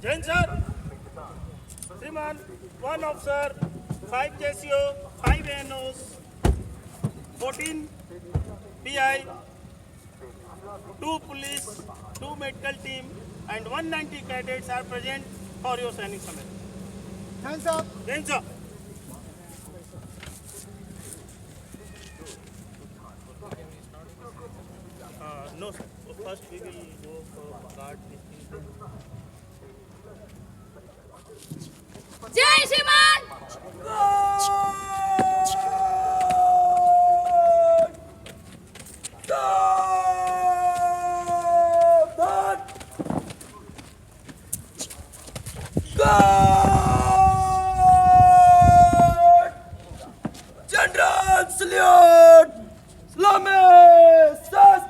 Jain sir, Shriman, 1 officer, 5 JCO, 5 ANOs, 14 PI, 2 police, 2 medical team and 190 cadets are present for your Sainik Summit. Hands up. Jain sir. No sir. First we will go for guard this thing. जय श्रीमान General salute. Salame. Sas.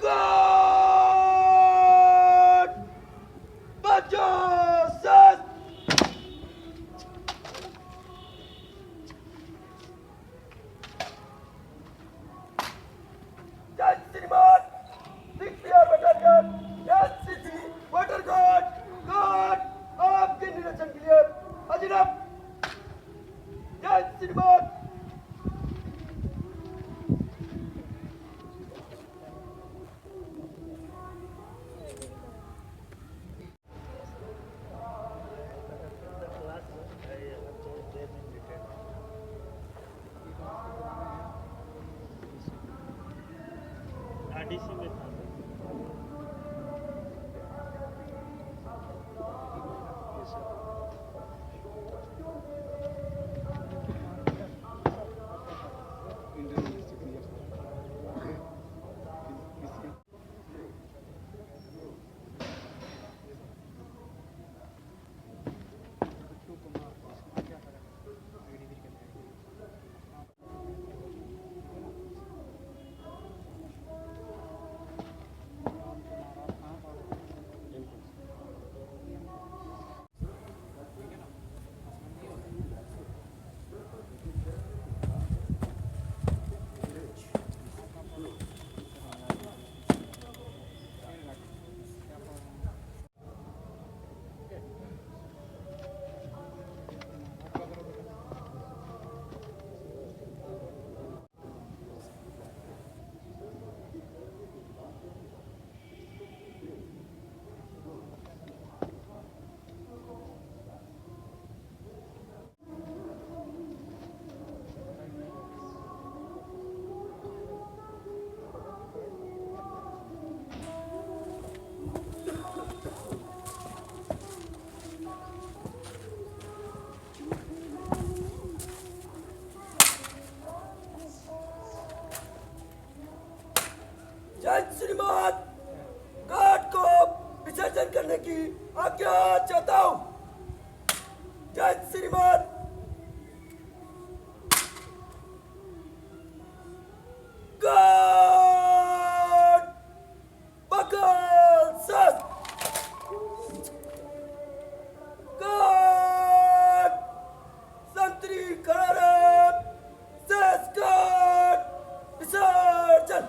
God. Bajo. Sas. Jai Shriman. 6 battalion. NCC. Water guard. God. आपके निरीक्षण के लिए अजनब. जय श्रीमान. RDC में था जय श्रीमान. गार्ड को विसर्जन करने की आज्ञा चाहता हूँ. जय श्रीमान. गार्ड. बगल सस. गार्ड. संतरी खड़ा रहे. सस गार्ड. विसर्जन.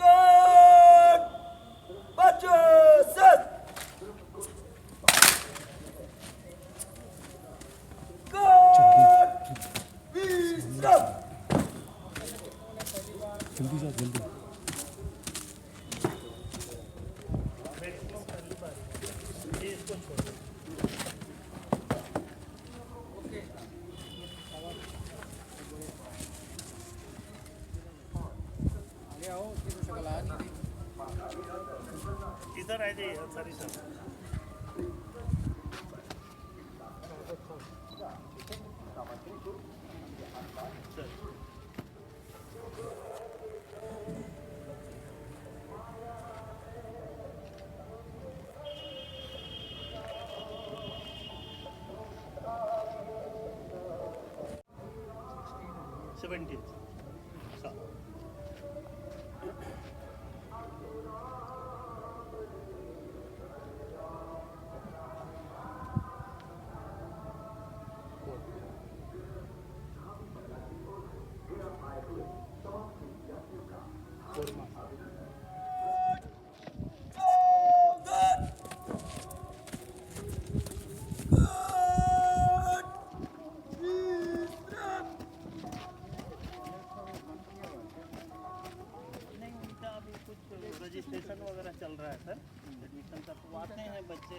God, Patriots! God, wisdom! जल्दी जा जल्दी. मैक्सिमम पहली बार ये इसको छोड़ दो. इधर आ जाइए सॉरी सर. सर 17. है सर, एडमिशन करवाते हैं बच्चे।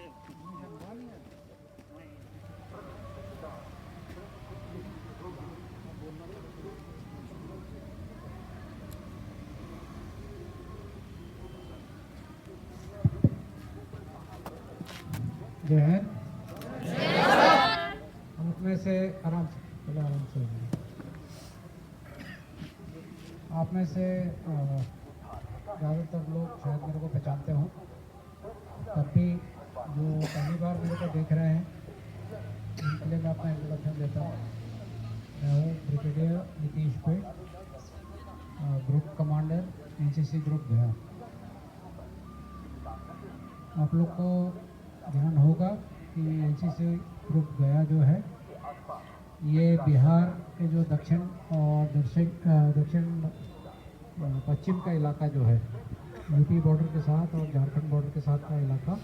जय हिंद। हम उसमें से आराम से हो जाइए। आप में से ज़्यादातर लोग शायद मेरे को पहचानते हो, तब भी जो पहली बार मेरे को देख रहे हैं उनके लिए मैं अपना इंट्रोडक्शन देता हूँ। मैं हूँ ब्रिगेडियर नीतीश पेट, ग्रुप कमांडर एनसीसी ग्रुप गया। आप लोग को ध्यान होगा कि एनसीसी ग्रुप गया जो है ये बिहार के जो दक्षिण और दक्षिण पश्चिम का इलाका जो है, यूपी बॉर्डर के साथ और झारखंड बॉर्डर के साथ का इलाका,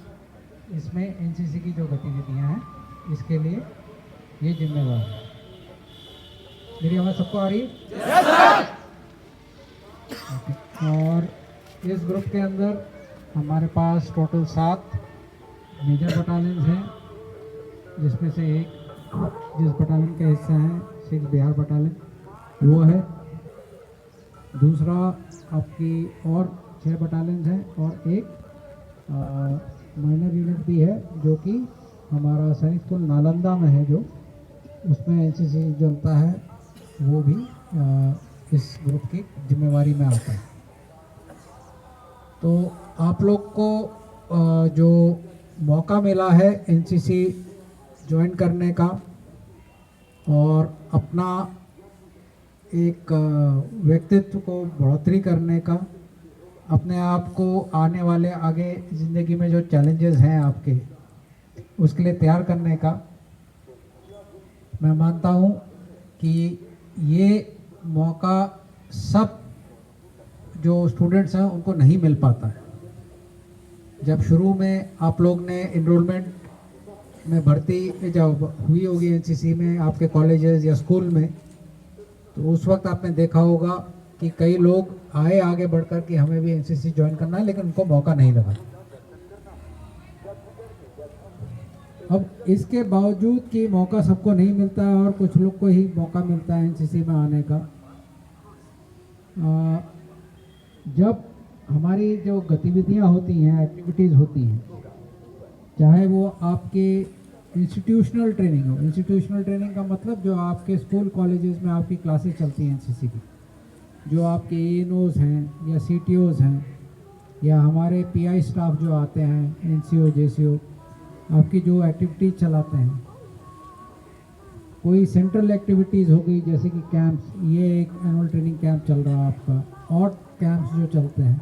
इसमें एनसीसी की जो गतिविधियां हैं इसके लिए ये जिम्मेवार है। मेरी आवाज़ सबको आ रही है? और इस ग्रुप के अंदर हमारे पास टोटल 7 मेजर बटालियन हैं, जिसमें से एक जिस बटालियन के हिस्सा हैं 6 बिहार बटालियन वो है। दूसरा आपकी और 6 बटालियन हैं और एक माइनर यूनिट भी है जो कि हमारा सैनिक स्कूल नालंदा में है, जो उसमें एनसीसी चलता है, वो भी इस ग्रुप की जिम्मेवारी में आता है। तो आप लोग को जो मौका मिला है एनसीसी ज्वाइन करने का और अपना एक व्यक्तित्व को बढ़ोतरी करने का, अपने आप को आने वाले आगे ज़िंदगी में जो चैलेंजेस हैं आपके, उसके लिए तैयार करने का, मैं मानता हूँ कि ये मौका सब जो स्टूडेंट्स हैं उनको नहीं मिल पाता है। जब शुरू में आप लोग ने इनरोलमेंट में भर्ती जब हुई होगी एनसीसी में आपके कॉलेजेस या स्कूल में, तो उस वक्त आपने देखा होगा कि कई लोग आए आगे बढ़कर कि हमें भी एनसीसी ज्वाइन करना है, लेकिन उनको मौका नहीं लगा। अब इसके बावजूद कि मौका सबको नहीं मिलता है और कुछ लोग को ही मौका मिलता है एनसीसी में आने का, जब हमारी जो गतिविधियां होती हैं, एक्टिविटीज़ होती हैं, चाहे वो आपके इंस्टीट्यूशनल ट्रेनिंग हो, इंस्टीट्यूशनल ट्रेनिंग का मतलब जो आपके स्कूल कॉलेजेस में आपकी क्लासेस चलती हैं एनसीसी की, जो आपके एएनओज हैं या सीटीओज हैं या हमारे पीआई स्टाफ जो आते हैं, एनसीओ जेसीओ, आपकी जो एक्टिविटीज़ चलाते हैं, कोई सेंट्रल एक्टिविटीज़ हो गई जैसे कि कैंप्स, ये एक एनुअल ट्रेनिंग कैंप चल रहा है आपका, और कैंप्स जो चलते हैं,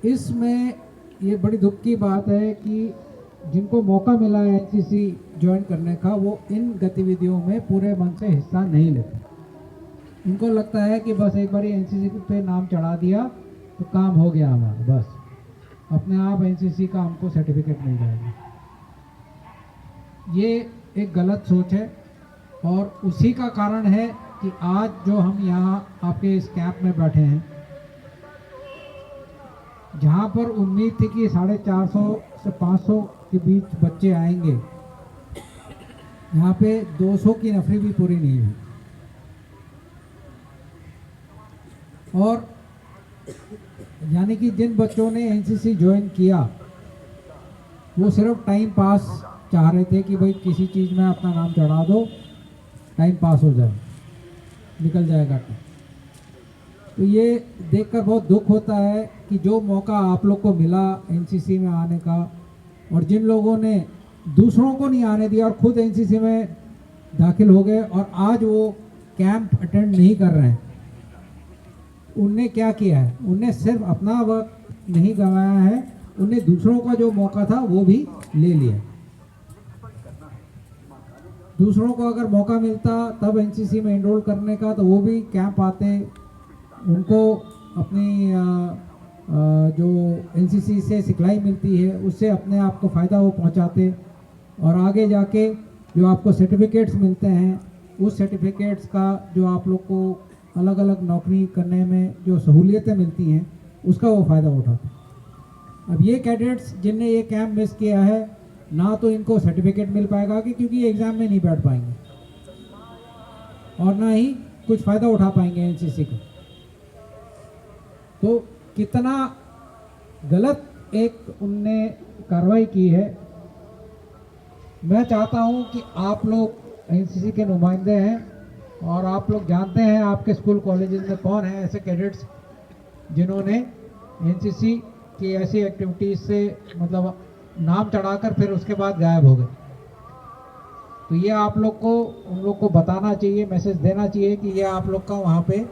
इसमें ये बड़ी दुख की बात है कि जिनको मौका मिला है एनसीसी ज्वाइन करने का, वो इन गतिविधियों में पूरे मन से हिस्सा नहीं लेते। इनको लगता है कि बस एक बार एनसीसी पे नाम चढ़ा दिया तो काम हो गया हमारा, बस अपने आप एनसीसी का हमको सर्टिफिकेट मिल जाएगा। ये एक गलत सोच है और उसी का कारण है कि आज जो हम यहाँ आपके इस कैंप में बैठे हैं, जहाँ पर उम्मीद थी कि 450 से 500 के बीच बच्चे आएंगे, यहाँ पे 200 की नफरी भी पूरी नहीं हुई। और यानी कि जिन बच्चों ने एनसीसी ज्वाइन किया वो सिर्फ टाइम पास चाह रहे थे कि भाई किसी चीज़ में अपना नाम चढ़ा दो, टाइम पास हो जाए, निकल जाएगा टाइम। तो ये देखकर बहुत दुख होता है कि जो मौका आप लोग को मिला एनसीसी में आने का, और जिन लोगों ने दूसरों को नहीं आने दिया और खुद एनसीसी में दाखिल हो गए और आज वो कैंप अटेंड नहीं कर रहे हैं, उनने क्या किया है? उनने सिर्फ अपना वक्त नहीं गंवाया है, उनने दूसरों का जो मौका था वो भी ले लिया। दूसरों को अगर मौका मिलता तब एनसीसी में एनरोल करने का, तो वो भी कैंप आते, उनको अपनी जो एनसीसी से सिखलाई मिलती है उससे अपने आप को फ़ायदा वो पहुंचाते, और आगे जाके जो आपको सर्टिफिकेट्स मिलते हैं, उस सर्टिफिकेट्स का जो आप लोग को अलग अलग नौकरी करने में जो सहूलियतें मिलती हैं उसका वो फ़ायदा उठाते। अब ये कैडेट्स जिनने ये कैंप मिस किया है, ना तो इनको सर्टिफिकेट मिल पाएगा कि क्योंकि ये एग्ज़ाम में नहीं बैठ पाएंगे और ना ही कुछ फ़ायदा उठा पाएंगे एनसीसी का। तो कितना गलत एक उनने कार्रवाई की है। मैं चाहता हूं कि आप लोग एनसीसी के नुमाइंदे हैं और आप लोग जानते हैं आपके स्कूल कॉलेजेस में कौन है ऐसे कैडेट्स जिन्होंने एनसीसी की ऐसी एक्टिविटीज़ से मतलब नाम चढ़ाकर फिर उसके बाद गायब हो गए। तो ये आप लोग को उन लोग को बताना चाहिए, मैसेज देना चाहिए कि ये आप लोग का वहाँ पे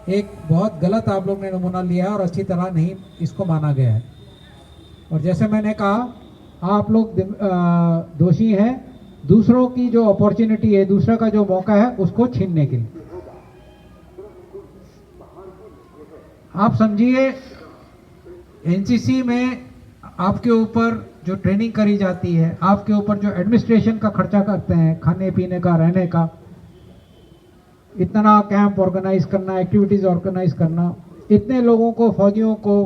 एक बहुत गलत आप लोग ने नमूना लिया और अच्छी तरह नहीं इसको माना गया है। और जैसे मैंने कहा, आप लोग दोषी हैं दूसरों की जो अपॉर्चुनिटी है, दूसरे का जो मौका है उसको छीनने के लिए। आप समझिए एनसीसी में आपके ऊपर जो ट्रेनिंग करी जाती है, आपके ऊपर जो एडमिनिस्ट्रेशन का खर्चा करते हैं, खाने पीने का, रहने का, इतना कैंप ऑर्गेनाइज करना, एक्टिविटीज ऑर्गेनाइज करना, इतने लोगों को, फौजियों को,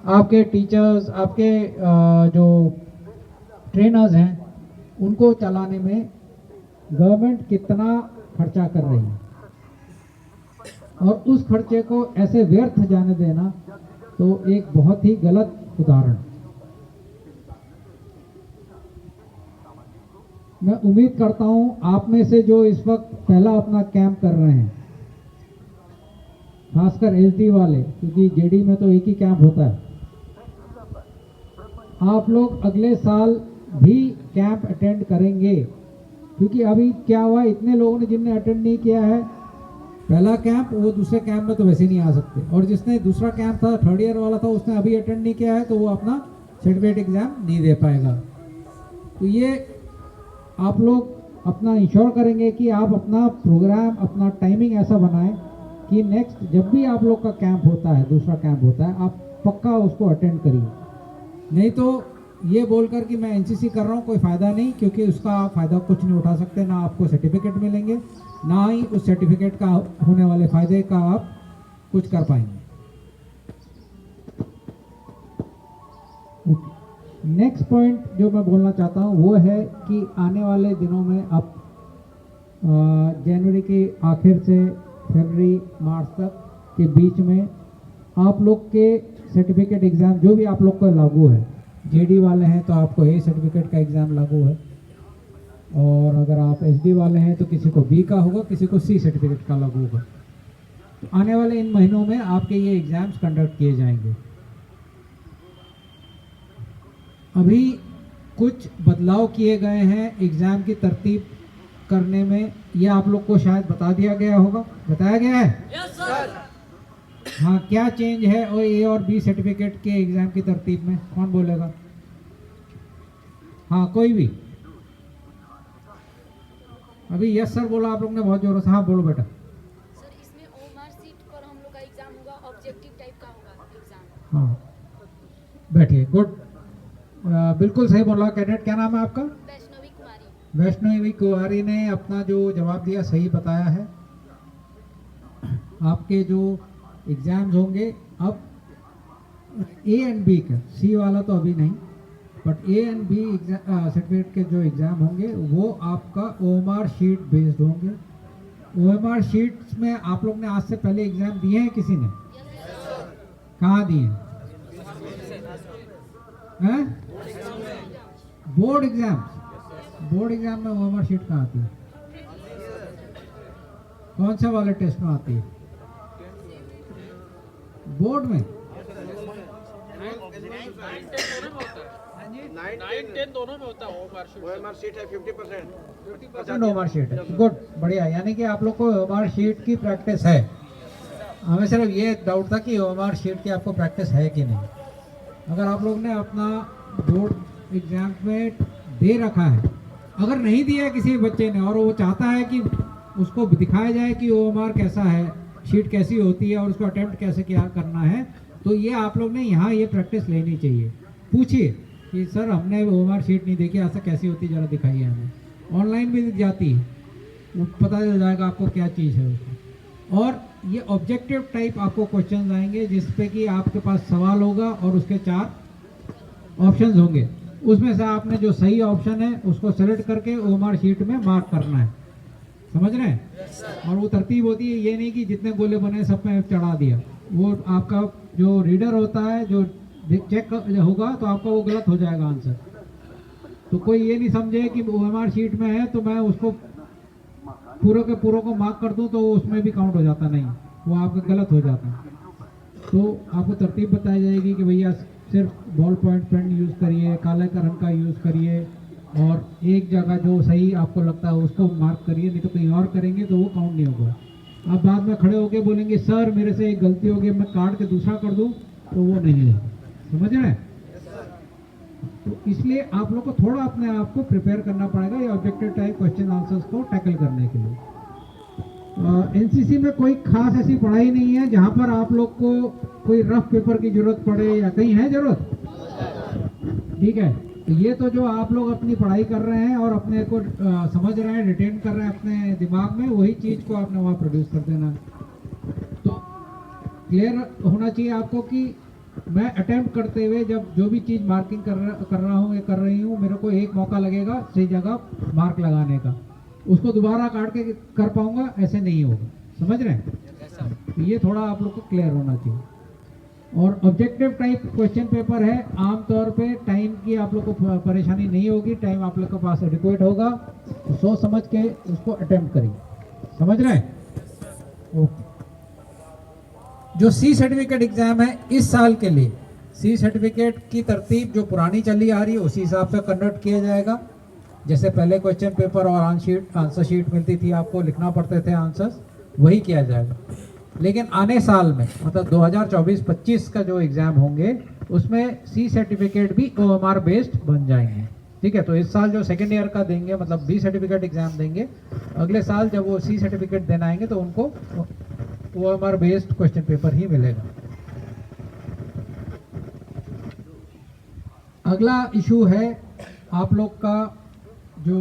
आपके टीचर्स, आपके जो ट्रेनर्स हैं, उनको चलाने में गवर्नमेंट कितना खर्चा कर रही है और उस खर्चे को ऐसे व्यर्थ जाने देना तो एक बहुत ही गलत उदाहरण। मैं उम्मीद करता हूं आप में से जो इस वक्त पहला अपना कैंप कर रहे हैं, खासकर एलटी वाले, क्योंकि जेडी में तो एक ही कैंप होता है, आप लोग अगले साल भी कैंप अटेंड करेंगे। क्योंकि अभी क्या हुआ, इतने लोगों ने जिनने अटेंड नहीं किया है पहला कैंप, वो दूसरे कैंप में तो वैसे नहीं आ सकते, और जिसने दूसरा कैंप था, थर्ड ईयर वाला था, उसने अभी अटेंड नहीं किया है तो वो अपना सर्टिफिकेट एग्जाम नहीं दे पाएगा। तो ये आप लोग अपना इंश्योर करेंगे कि आप अपना प्रोग्राम, अपना टाइमिंग ऐसा बनाएं कि नेक्स्ट जब भी आप लोग का कैंप होता है, दूसरा कैंप होता है, आप पक्का उसको अटेंड करिए। नहीं तो ये बोलकर कि मैं एनसीसी कर रहा हूँ कोई फ़ायदा नहीं, क्योंकि उसका आप फ़ायदा कुछ नहीं उठा सकते, ना आपको सर्टिफिकेट मिलेंगे, ना ही उस सर्टिफिकेट का होने वाले फ़ायदे का आप कुछ कर पाएंगे। नेक्स्ट पॉइंट जो मैं बोलना चाहता हूँ वो है कि आने वाले दिनों में अब जनवरी के आखिर से फरवरी मार्च तक के बीच में आप लोग के सर्टिफिकेट एग्ज़ाम जो भी आप लोग को लागू है, जेडी वाले हैं तो आपको ए सर्टिफिकेट का एग्ज़ाम लागू है, और अगर आप एसडी वाले हैं तो किसी को बी का होगा, किसी को सी सर्टिफिकेट का लागू होगा। तो आने वाले इन महीनों में आपके ये एग्ज़ाम्स कंडक्ट किए जाएंगे। अभी कुछ बदलाव किए गए हैं एग्ज़ाम की तरतीब करने में, ये आप लोग को शायद बता दिया गया होगा, बताया गया है? Yes sir. हाँ, क्या चेंज है और ए और बी सर्टिफिकेट के एग्ज़ाम की तरतीब में? कौन बोलेगा? हाँ, कोई भी। अभी यस सर बोला आप लोग ने बहुत जोरों से। हाँ बोलो बेटा। सर इसमें ओएमआर सीट पर हम लोग का एग्जाम होगा, ऑब्जेक्टिव टाइप का होगा एग्जाम। हाँ बैठिए, गुड, बिल्कुल सही बोला कैडेट। क्या नाम है आपका? वैष्णवी कुमारी। वैष्णवी कुमारी ने अपना जो जवाब दिया सही बताया है। आपके जो एग्ज़ाम्स होंगे अब ए एंड बी का, सी वाला तो अभी नहीं, but A and B certificate के जो एग्ज़ाम होंगे वो आपका ओएमआर शीट बेस्ड होंगे। ओएमआर शीट्स में आप लोग ने आज से पहले एग्ज़ाम दिए हैं किसी ने? कहाँ दिए हैं? Board exam. बोर्ड एग्जाम में ओएमआर शीट कहाँ आती है? कौन से वाले टेस्ट में आती है? बोर्ड में 9-10 दोनों में होता है ओएमआर शीट है 50% ओएमआर शीट है। गुड, बढ़िया, यानी कि आप लोग को ओएमआर शीट की प्रैक्टिस है। हमें सिर्फ ये डाउट था कि ओएमआर शीट की आपको प्रैक्टिस है कि नहीं। अगर आप लोग ने अपना बोर्ड एग्जाम में दे रखा है, अगर नहीं दिया है किसी बच्चे ने और वो चाहता है कि उसको दिखाया जाए कि ओएमआर कैसा है, शीट कैसी होती है और उसको अटेम्प्ट कैसे क्या करना है, तो ये आप लोग ने यहाँ ये प्रैक्टिस लेनी चाहिए। पूछिए कि सर हमने ओएमआर शीट नहीं देखी, ऐसा कैसी होती है, ज़रा दिखाइए हमें। ऑनलाइन भी जाती है, वो पता चल जाएगा आपको क्या चीज़ है उसको। और ये ऑब्जेक्टिव टाइप आपको क्वेश्चन आएंगे जिस पे कि आपके पास सवाल होगा और उसके 4 ऑप्शंस होंगे, उसमें से आपने जो सही ऑप्शन है उसको सेलेक्ट करके ओएमआर शीट में मार्क करना है, समझ रहे हैं। और वो तरतीब होती है, ये नहीं कि जितने गोले बने सब में चढ़ा दिया। वो आपका जो रीडर होता है जो चेक होगा तो आपका वो गलत हो जाएगा आंसर। तो कोई ये नहीं समझे कि ओएमआर शीट में है तो मैं उसको पूरे के पूरों को मार्क कर दूं तो उसमें भी काउंट हो जाता, नहीं, वो आपका गलत हो जाता है। तो आपको तरतीब बताई जाएगी कि भैया सिर्फ बॉल पॉइंट पेन यूज़ करिए, काले का रंग का यूज़ करिए, और एक जगह जो सही आपको लगता है उसको मार्क करिए, नहीं तो कहीं और करेंगे तो वो काउंट नहीं होगा। आप बाद में खड़े होके बोलेंगे सर मेरे से एक गलती हो गई, मैं काट के दूसरा कर दूं, तो वो नहीं होगा, समझ रहे हैं। तो इसलिए आप लोग को थोड़ा अपने आप को प्रिपेयर करना पड़ेगा ये ऑब्जेक्टिव टाइप क्वेश्चन आंसर्स को टैकल करने के लिए। एनसीसी में कोई खास ऐसी पढ़ाई नहीं है जहां पर आप लोग को कोई रफ पेपर की जरूरत पड़े, या कहीं है जरूरत, ठीक है। तो ये तो जो आप लोग अपनी पढ़ाई कर रहे हैं और अपने को समझ रहे हैं, रिटेन कर रहे हैं अपने दिमाग में, वही चीज को आपने वहाँ प्रोड्यूस कर देना। तो क्लियर होना चाहिए आपको कि मैं अटेम्प्ट करते हुए जब जो भी चीज़ मार्किंग कर रहा हूँ या कर रही हूँ, मेरे को एक मौका लगेगा सही जगह मार्क लगाने का, उसको दोबारा काट के कर पाऊंगा ऐसे नहीं होगा, समझ रहे हैं। तो ये थोड़ा आप लोग को क्लियर होना चाहिए। और ऑब्जेक्टिव टाइप क्वेश्चन पेपर है, आमतौर पे टाइम की आप लोग को परेशानी नहीं होगी, टाइम आप लोग के पास एडिक्वेट होगा, तो सोच समझ के उसको अटेम्प्ट करिए, समझ रहे हैं। ओके, जो सी सर्टिफिकेट एग्जाम है इस साल के लिए, सी सर्टिफिकेट की तरतीब जो पुरानी चली आ रही है उसी हिसाब से कंडक्ट किया जाएगा। जैसे पहले क्वेश्चन पेपर और आंसर शीट मिलती थी, आपको लिखना पड़ते थे आंसर्स, वही किया जाएगा। लेकिन आने साल में मतलब 2024-25 का जो एग्ज़ाम होंगे उसमें सी सर्टिफिकेट भी ओएमआर बेस्ड बन जाएंगे, ठीक है। तो इस साल जो सेकेंड ईयर का देंगे मतलब बी सर्टिफिकेट एग्ज़ाम देंगे, अगले साल जब वो सी सर्टिफिकेट देना आएंगे तो उनको ओएमआर बेस्ड क्वेश्चन पेपर ही मिलेगा। अगला इशू है आप लोग का जो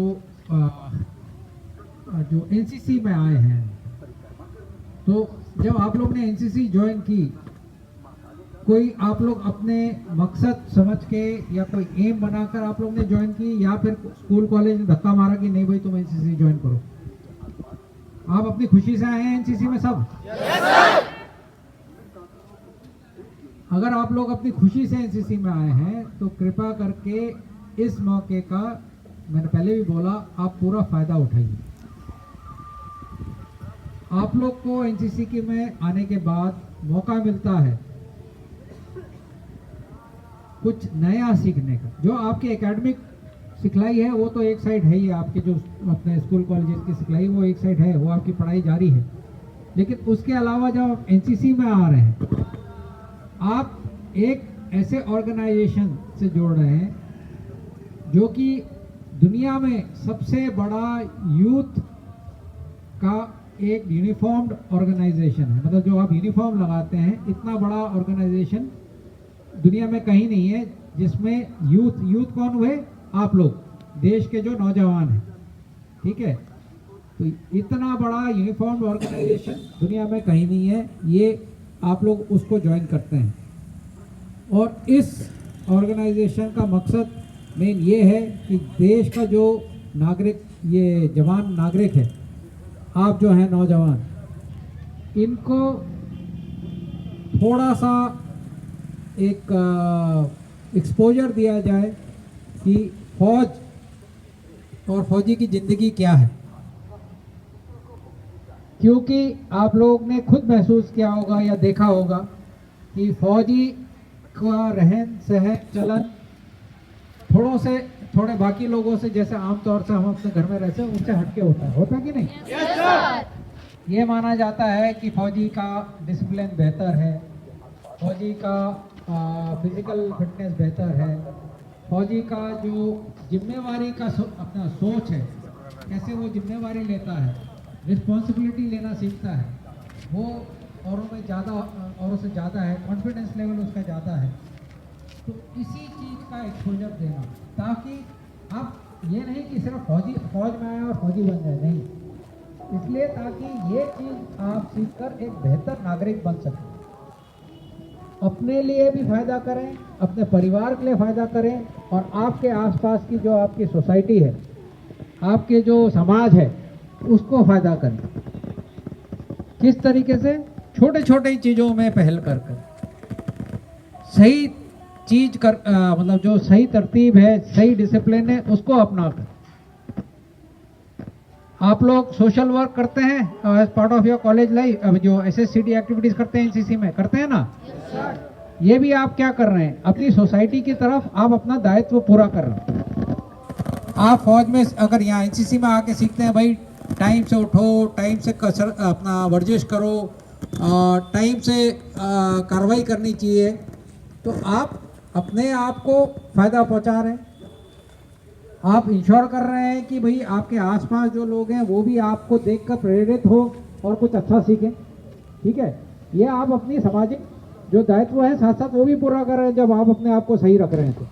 एनसीसी में आए हैं। तो जब आप लोग ने एनसीसी ज्वाइन की, कोई आप लोग अपने मकसद समझ के या कोई एम बनाकर आप लोग ने ज्वाइन की, या फिर स्कूल कॉलेज में धक्का मारा कि नहीं भाई तुम एनसीसी ज्वाइन करो? आप अपनी खुशी से आए हैं एनसीसी में सब? अगर आप लोग अपनी खुशी से एनसीसी में आए हैं तो कृपया करके इस मौके का, मैंने पहले भी बोला, आप पूरा फायदा उठाइए। आप लोग को एनसीसी के में आने के बाद मौका मिलता है कुछ नया सीखने का। जो आपकी एकेडमिक सिखलाई है वो तो एक साइड है ही, आपके जो अपने स्कूल कॉलेज की सिखलाई वो एक साइड है, वो आपकी पढ़ाई जारी है। लेकिन उसके अलावा जब आप एनसीसी में आ रहे हैं, आप एक ऐसे ऑर्गेनाइजेशन से जुड़ रहे हैं जो कि दुनिया में सबसे बड़ा यूथ का एक यूनिफॉर्म्ड ऑर्गेनाइजेशन है। मतलब जो आप यूनिफॉर्म लगाते हैं, इतना बड़ा ऑर्गेनाइजेशन दुनिया में कहीं नहीं है जिसमें यूथ कौन हुए? आप लोग, देश के जो नौजवान हैं, ठीक है। तो इतना बड़ा यूनिफॉर्म्ड ऑर्गेनाइजेशन दुनिया में कहीं नहीं है, ये आप लोग उसको ज्वाइन करते हैं। और इस ऑर्गेनाइजेशन का मकसद मेन ये है कि देश का जो नागरिक, ये जवान नागरिक है, आप जो हैं नौजवान, इनको थोड़ा सा एक एक्सपोजर दिया जाए कि फौज और फौजी की ज़िंदगी क्या है। क्योंकि आप लोग ने खुद महसूस किया होगा या देखा होगा कि फौजी का रहन सहन चलन थोड़े बाकी लोगों से, जैसे आमतौर से हम अपने घर में रहते हैं उनसे हटके होता कि नहीं? ये माना जाता है कि फौजी का डिसिप्लिन बेहतर है, फौजी का फिजिकल फिटनेस बेहतर है, फौजी का जो जिम्मेवारी का अपना सोच है, कैसे वो जिम्मेवारी लेता है, रिस्पॉन्सिबिलिटी लेना सीखता है, वो औरों से ज़्यादा है, कॉन्फिडेंस लेवल उसका ज़्यादा है। तो इसी चीज़ का एक्सपोजर देना, ताकि आप ये नहीं कि सिर्फ फौज में आए और फौजी बन जाए, नहीं, इसलिए ताकि ये चीज़ आप सीखकर एक बेहतर नागरिक बन सकें। अपने लिए भी फायदा करें, अपने परिवार के लिए फायदा करें और आपके आसपास की जो आपकी सोसाइटी है, आपके जो समाज है, उसको फायदा करें। किस तरीके से? छोटे छोटे चीज़ों में पहल कर सही चीज कर मतलब जो सही तरतीब है, सही डिसिप्लिन है, उसको अपना कर। आप लोग सोशल वर्क करते हैं as part of your college life, अब जो SSCD एक्टिविटीज करते हैं एनसीसी में, करते हैं ना? ये भी आप क्या कर रहे हैं? अपनी सोसाइटी की तरफ आप अपना दायित्व पूरा कर रहे हैं। आप फौज में अगर यहाँ एनसीसी में आके सीखते हैं भाई टाइम से उठो, टाइम से कसर अपना वर्जिश करो, टाइम से कार्रवाई करनी चाहिए, तो आप अपने आप को फायदा पहुंचा रहे हैं। आप इंश्योर कर रहे हैं कि भाई आपके आसपास जो लोग हैं वो भी आपको देखकर प्रेरित हो और कुछ अच्छा सीखें। ठीक है, ये आप अपनी सामाजिक जो दायित्व है साथ साथ वो भी पूरा कर रहे हैं जब आप अपने आप को सही रख रहे हैं।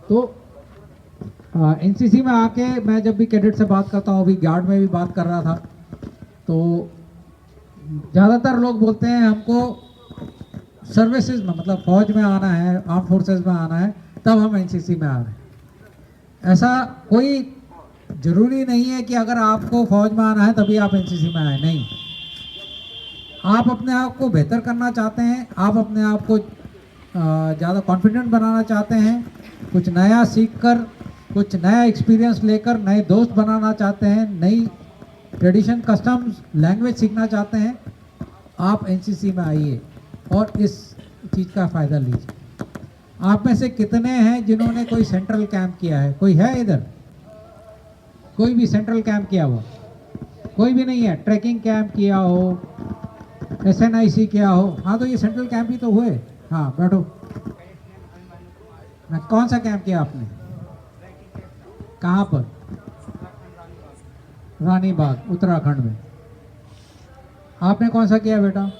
तो एनसीसी में आके मैं जब भी कैडेट से बात करता हूँ, अभी गार्ड में भी बात कर रहा था, तो ज़्यादातर लोग बोलते हैं हमको सर्विसेज में, मतलब फौज में आना है, आर्म फोर्सेज में आना है, तब हम एनसीसी में आ रहे हैं। ऐसा कोई ज़रूरी नहीं है कि अगर आपको फौज में आना है तभी आप एनसीसी में आए, नहीं। आप अपने आप को बेहतर करना चाहते हैं, आप अपने आप को ज़्यादा कॉन्फिडेंट बनाना चाहते हैं, कुछ नया सीखकर, कुछ नया एक्सपीरियंस लेकर नए दोस्त बनाना चाहते हैं, नई ट्रेडिशन, कस्टम्स, लैंग्वेज सीखना चाहते हैं, आप एनसीसी में आइए और इस चीज़ का फ़ायदा लीजिए। आप में से कितने हैं जिन्होंने कोई सेंट्रल कैंप किया है? कोई है इधर? कोई भी सेंट्रल कैंप किया हुआ? कोई भी नहीं है? ट्रैकिंग कैंप किया हो, SNIC किया हो? हाँ, तो ये सेंट्रल कैंप ही तो हुए। हाँ, बैठो। कौन सा कैंप किया आपने? कहाँ पर? रानी बाग, उत्तराखंड में। आपने कौन सा किया बेटा?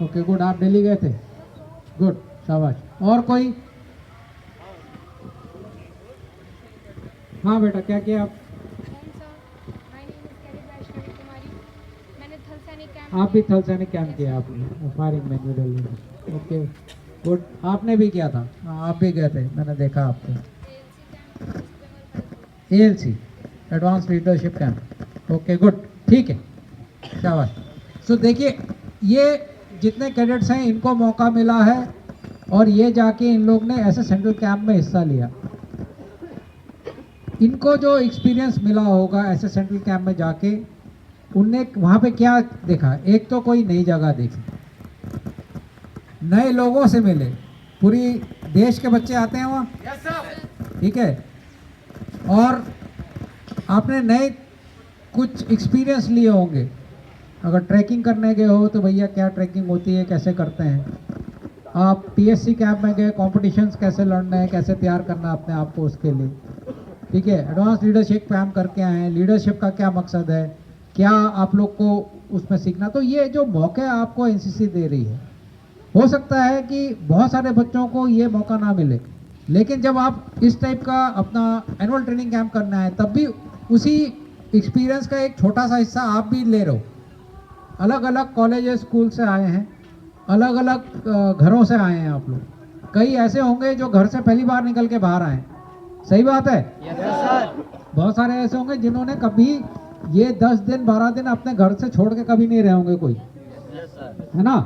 Okay, good. आप दिल्ली गए थे? गुड, शाबाश। और कोई? हाँ बेटा, क्या किया आप? मैंने थल सैनिक कैंप। आप भी थल सैनिक कैंप किया आपने, फायरिंग में, न्यू दिल्ली में। Okay, good. आपने भी किया था? हाँ, आप भी गए थे, मैंने देखा आपको। ALC, advance leadership camp. Okay, good, ठीक है, शाबाश। सो देखिए, ये जितने कैडेट्स हैं इनको मौका मिला है और ये जाके इन लोग ने ऐसे सेंट्रल कैंप में हिस्सा लिया। इनको जो एक्सपीरियंस मिला होगा ऐसे सेंट्रल कैंप में जाके, उनने वहाँ पे क्या देखा? एक तो कोई नई जगह देखी, नए लोगों से मिले, पूरी देश के बच्चे आते हैं वहाँ, ठीक है, और आपने नए कुछ एक्सपीरियंस लिए होंगे। अगर ट्रैकिंग करने गए हो तो भैया क्या ट्रैकिंग होती है, कैसे करते हैं। आप PSC कैंप में गए, कॉम्पिटिशन्स कैसे लड़ना है, कैसे तैयार करना है अपने आप को उसके लिए, ठीक है। एडवांस लीडरशिप कैंप करके आए हैं, लीडरशिप का क्या मकसद है, क्या आप लोग को उसमें सीखना। तो ये जो मौके आपको एनसीसी दे रही है, हो सकता है कि बहुत सारे बच्चों को ये मौका ना मिले, लेकिन जब आप इस टाइप का अपना एनुअल ट्रेनिंग कैंप करना है तब भी उसी एक्सपीरियंस का एक छोटा सा हिस्सा आप भी ले रहे हो। अलग अलग कॉलेजेस, स्कूल से आए हैं, अलग अलग घरों से आए हैं आप लोग। कई ऐसे होंगे जो घर से पहली बार निकल के बाहर आए, सही बात है? Yes sir. बहुत सारे ऐसे होंगे जिन्होंने कभी ये 10 दिन 12 दिन अपने घर से छोड़ के कभी नहीं रहे होंगे कोई, है ना?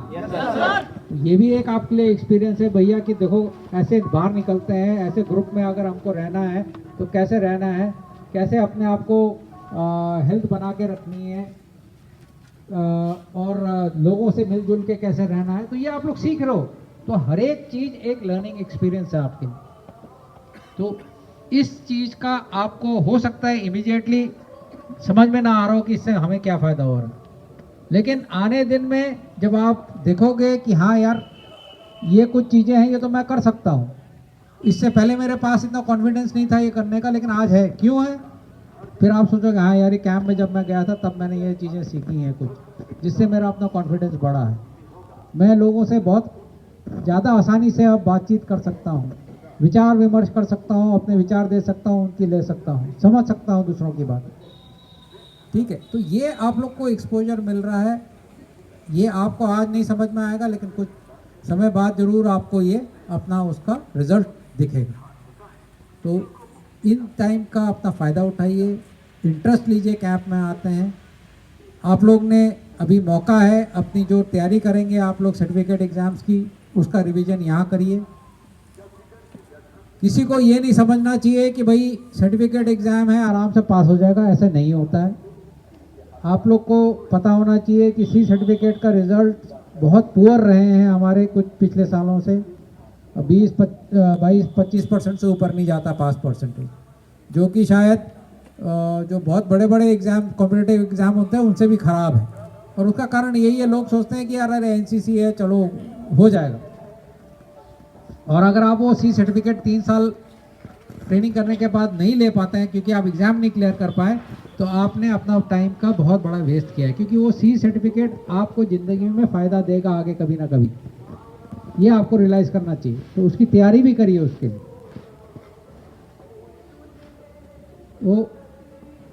ये भी एक आपके लिए एक्सपीरियंस है भैया कि देखो ऐसे बाहर निकलते हैं, ऐसे ग्रुप में अगर हमको रहना है तो कैसे रहना है, कैसे अपने आप को हेल्थ बना के रखनी है, और लोगों से मिलजुल के कैसे रहना है, तो ये आप लोग सीख रहे हो। तो हर एक चीज़ एक लर्निंग एक्सपीरियंस है आपके। तो इस चीज़ का आपको हो सकता है इमीडिएटली समझ में ना आ रहा हो कि इससे हमें क्या फ़ायदा हो रहा है, लेकिन आने दिन में जब आप देखोगे कि हाँ यार ये कुछ चीज़ें हैं, ये तो मैं कर सकता हूँ, इससे पहले मेरे पास इतना कॉन्फिडेंस नहीं था ये करने का, लेकिन आज है, क्यों है? फिर आप सोचोगे हाँ यार ये कैंप में जब मैं गया था तब मैंने ये चीज़ें सीखी हैं कुछ, जिससे मेरा अपना कॉन्फिडेंस बढ़ा है। मैं लोगों से बहुत ज़्यादा आसानी से अब बातचीत कर सकता हूँ, विचार विमर्श कर सकता हूँ, अपने विचार दे सकता हूँ, उनकी ले सकता हूँ, समझ सकता हूँ दूसरों की बात। ठीक है, तो ये आप लोग को एक्सपोजर मिल रहा है। ये आपको आज नहीं समझ में आएगा, लेकिन कुछ समय बाद ज़रूर आपको ये अपना उसका रिजल्ट दिखेगा। तो इन टाइम का अपना फ़ायदा उठाइए, इंटरेस्ट लीजिए, कैंप में आते हैं। आप लोग ने अभी मौका है, अपनी जो तैयारी करेंगे आप लोग सर्टिफिकेट एग्ज़ाम्स की, उसका रिवीजन यहाँ करिए। किसी को ये नहीं समझना चाहिए कि भाई सर्टिफिकेट एग्ज़ाम है आराम से पास हो जाएगा, ऐसे नहीं होता है। आप लोग को पता होना चाहिए कि सी सर्टिफिकेट का रिज़ल्ट बहुत पुअर रहे हैं हमारे कुछ पिछले सालों से। 22-25% से ऊपर नहीं जाता पास परसेंटेज, जो कि शायद जो बहुत बड़े बड़े एग्ज़ाम कॉम्पिटिटिव एग्ज़ाम होते हैं उनसे भी ख़राब है। और उसका कारण यही है, लोग सोचते हैं कि यार अरे एनसीसी है चलो हो जाएगा। और अगर आप वो सी सर्टिफिकेट 3 साल ट्रेनिंग करने के बाद नहीं ले पाते हैं क्योंकि आप एग्ज़ाम नहीं क्लियर कर पाए, तो आपने अपना टाइम का बहुत बड़ा वेस्ट किया है। क्योंकि वो सी सर्टिफिकेट आपको ज़िंदगी में फ़ायदा देगा आगे कभी ना कभी, ये आपको रियलाइज़ करना चाहिए। तो उसकी तैयारी भी करिए उसके लिए। तो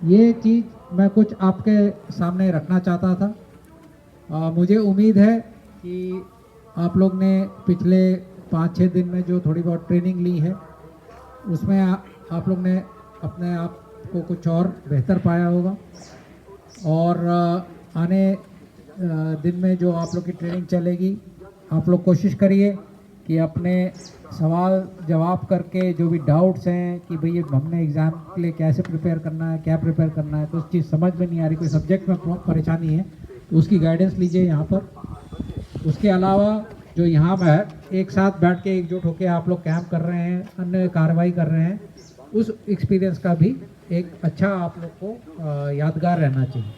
ये चीज़ मैं कुछ आपके सामने रखना चाहता था। मुझे उम्मीद है कि आप लोग ने पिछले 5-6 दिन में जो थोड़ी बहुत ट्रेनिंग ली है उसमें आप लोग ने अपने आप को कुछ और बेहतर पाया होगा। और आने दिन में जो आप लोग की ट्रेनिंग चलेगी, आप लोग कोशिश करिए कि अपने सवाल जवाब करके जो भी डाउट्स हैं कि भाई हमने एग्ज़ाम के लिए कैसे प्रिपेयर करना है, क्या प्रिपेयर करना है, तो उस चीज़ समझ में नहीं आ रही, कोई सब्जेक्ट में परेशानी है तो उसकी गाइडेंस लीजिए यहाँ पर। उसके अलावा जो यहाँ पर एक साथ बैठ के एकजुट होकर आप लोग कैंप कर रहे हैं, अन्य कार्रवाई कर रहे हैं, उस एक्सपीरियंस का भी एक अच्छा आप लोग को यादगार रहना चाहिए।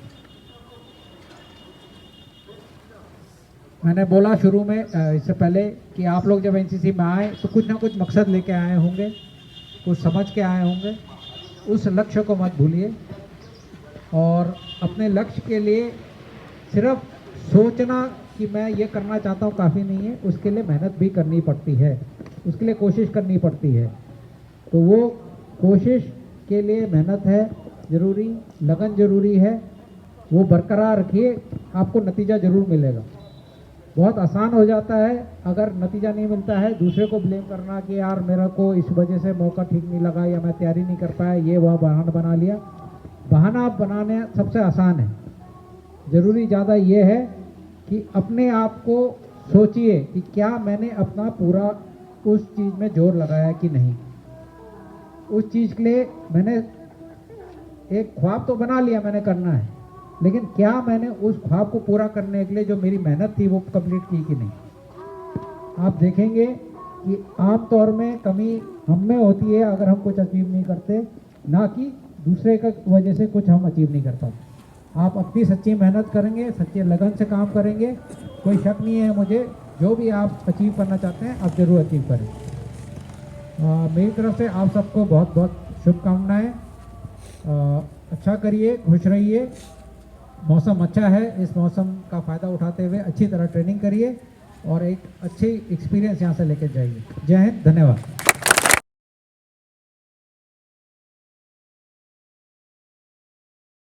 मैंने बोला शुरू में इससे पहले कि आप लोग जब एनसीसी में आए तो कुछ ना कुछ मकसद लेके आए होंगे, कुछ समझ के आए होंगे। उस लक्ष्य को मत भूलिए और अपने लक्ष्य के लिए सिर्फ सोचना कि मैं ये करना चाहता हूँ काफ़ी नहीं है, उसके लिए मेहनत भी करनी पड़ती है, उसके लिए कोशिश करनी पड़ती है। तो वो कोशिश के लिए मेहनत है ज़रूरी, लगन ज़रूरी है, वो बरकरार रखिए, आपको नतीजा ज़रूर मिलेगा। बहुत आसान हो जाता है अगर नतीजा नहीं मिलता है दूसरे को ब्लेम करना कि यार मेरा को इस वजह से मौका ठीक नहीं लगा या मैं तैयारी नहीं कर पाया, ये वह बहाना बना लिया। बहाना आप बनाने सबसे आसान है, ज़रूरी ज़्यादा ये है कि अपने आप को सोचिए कि क्या मैंने अपना पूरा उस चीज़ में जोर लगाया कि नहीं। उस चीज़ के लिए मैंने एक ख्वाब तो बना लिया मैंने करना है, लेकिन क्या मैंने उस ख्वाब को पूरा करने के लिए जो मेरी मेहनत थी वो कंप्लीट की कि नहीं। आप देखेंगे कि आम तौर में कमी हम में होती है अगर हम कुछ अचीव नहीं करते, ना कि दूसरे का वजह से कुछ हम अचीव नहीं कर पाते। आप अपनी सच्ची मेहनत करेंगे, सच्चे लगन से काम करेंगे, कोई शक नहीं है मुझे, जो भी आप अचीव करना चाहते हैं आप ज़रूर अचीव करें। मेरी तरफ से आप सबको बहुत बहुत शुभकामनाएं। अच्छा करिए, खुश रहिए, मौसम अच्छा है, इस मौसम का फ़ायदा उठाते हुए अच्छी तरह ट्रेनिंग करिए और एक अच्छी एक्सपीरियंस यहाँ से लेकर जाइए। जय हिंद, धन्यवाद।